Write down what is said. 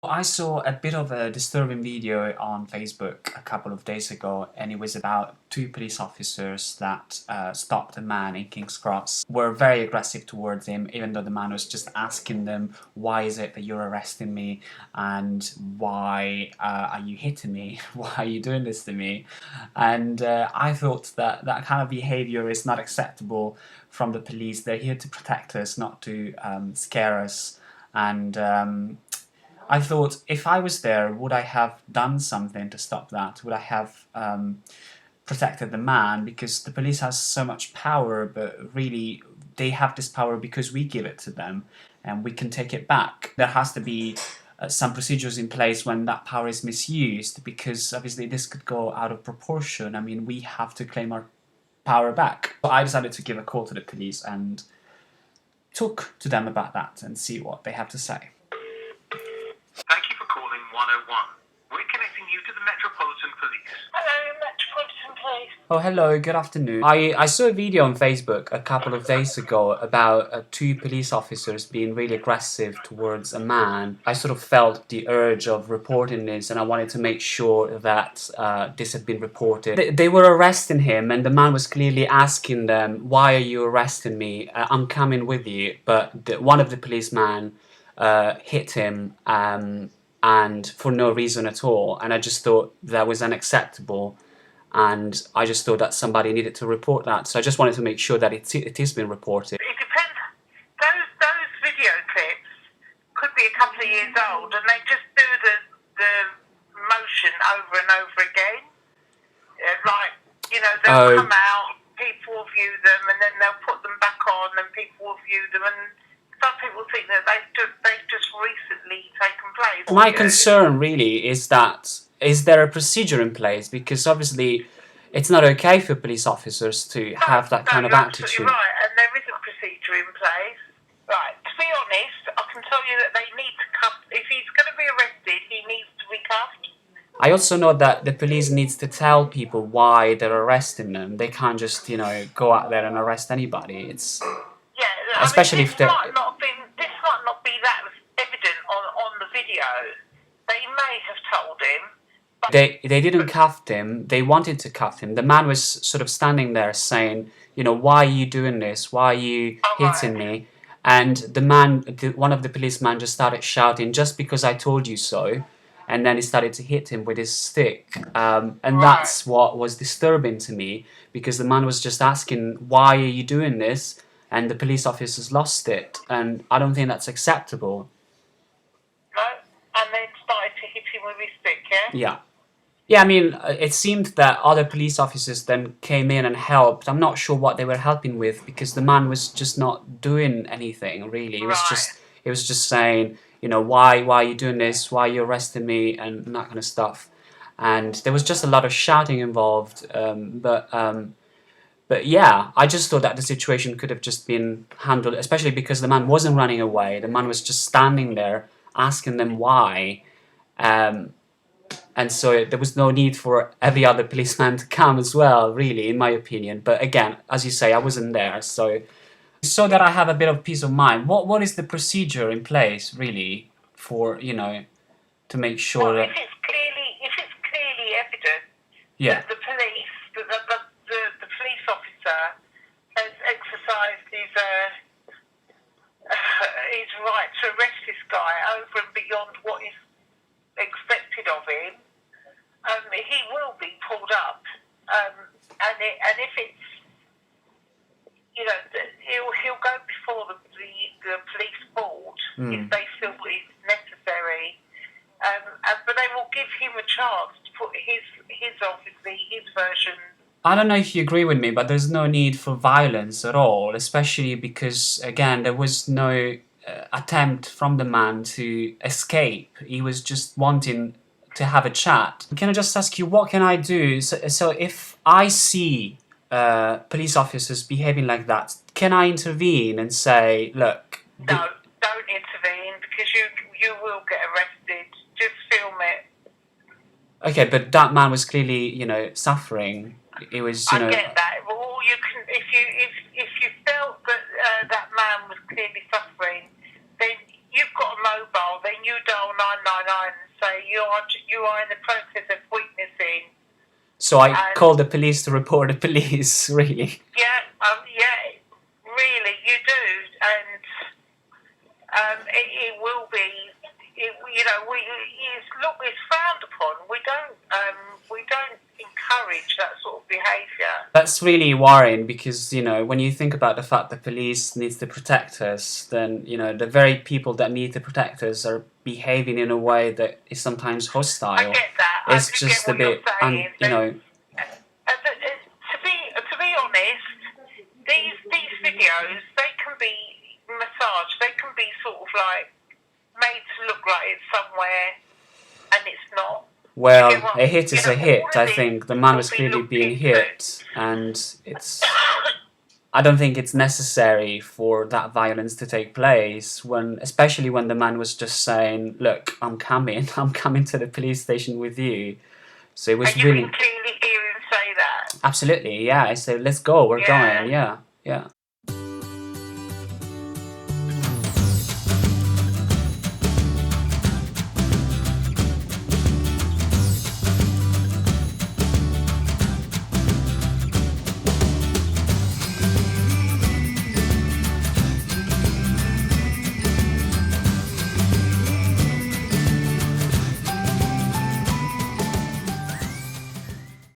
I saw a bit of a disturbing video on Facebook a couple of days ago, and it was about two police officers that stopped a man in King's Cross. Were very aggressive towards him, even though the man was just asking them, why is it that you're arresting me, and why are you hitting me, why are you doing this to me? And I thought that that kind of behavior is not acceptable from the police. They're here to protect us, not to scare us. And I thought, if I was there, would I have done something to stop that? Would I have protected the man? Because the police has so much power, but really they have this power because we give it to them, and we can take it back. There has to be some procedures in place when that power is misused, because obviously this could go out of proportion. I mean, we have to claim our power back. So I decided to give a call to the police and talk to them about that and see what they have to say. Thank you for calling 101. We're connecting you to the Metropolitan Police. Hello, Metropolitan Police. Oh, hello, good afternoon. I saw a video on Facebook a couple of days ago about two police officers being really aggressive towards a man. I sort of felt the urge of reporting this, and I wanted to make sure that this had been reported. They were arresting him, and the man was clearly asking them, why are you arresting me? I'm coming with you. But one of the policemen hit him, and for no reason at all, and I just thought that was unacceptable, and I just thought that somebody needed to report that. So I just wanted to make sure that it is being reported. It depends. Those video clips could be a couple of years old, and they just do the motion over and over again. They'll come out, people will view them, and then they'll put them back on, and people will view them, and some people think that they've just recently taken place. My concern really is that, is there a procedure in place? Because obviously it's not okay for police officers to have that kind of attitude. You're right, and there is a procedure in place. Right, to be honest, I can tell you that they need to cuff. If he's going to be arrested, he needs to be cuffed. I also know that the police needs to tell people why they're arresting them. They can't just, go out there and arrest anybody. It's especially if they're... This might not be that evident on the video. They may have told him. But they didn't cuff him. They wanted to cuff him. The man was sort of standing there saying, why are you doing this? Why are you hitting me? And the man, one of the policemen just started shouting, just because I told you so. And then he started to hit him with his stick. And that's what was disturbing to me, because the man was just asking, why are you doing this? And the police officers lost it. And I don't think that's acceptable. No? And then started to hit him with his stick, yeah? Yeah. Yeah, I mean, it seemed that other police officers then came in and helped. I'm not sure what they were helping with, because the man was just not doing anything, really. He was just saying, why are you doing this? Why are you arresting me? And that kind of stuff. And there was just a lot of shouting involved. But yeah, I just thought that the situation could have just been handled, especially because the man wasn't running away. The man was just standing there asking them why. And so there was no need for every other policeman to come as well, really, in my opinion. But again, as you say, I wasn't there, so that I have a bit of peace of mind. What is the procedure in place, really, for to make sure that if it's clearly evident that the police, the police officer has exercised his right to arrest this guy over and beyond what is expected of him, he will be pulled up, and if it's he'll go before the police board if they feel it's necessary, but they will give him a chance to put his version. I don't know if you agree with me, but there's no need for violence at all, especially because, again, there was no attempt from the man to escape. He was just wanting to have a chat. Can I just ask you, what can I do? So if I see police officers behaving like that, can I intervene and say, look... No, don't intervene, because you will get arrested. Just film it. Okay, but that man was clearly, suffering. It was, I get that. Well, all you can, if you felt that that man was clearly suffering, then you've got a mobile. Then you dial 999 say you are in the process of witnessing. So I called the police to report the police, really? Yeah, really, you do, and it will be. It's frowned upon. We don't encourage that sort of behaviour. That's really worrying because, when you think about the fact that police needs to protect us, then, the very people that need to protect us are behaving in a way that is sometimes hostile. I get that. It's I do just get a what bit, you're saying. To be honest, these videos, they can be massaged. They can be sort of like made to look like it's somewhere, and it's not. Well, a hit is a hit. I think the man will was be clearly looked being into. hit, and I don't think it's necessary for that violence to take place, especially when the man was just saying, "Look, I'm coming to the police station with you." So it was And you really can clearly hear him say that. absolutely, yeah. I said, "Let's go, we're going," yeah.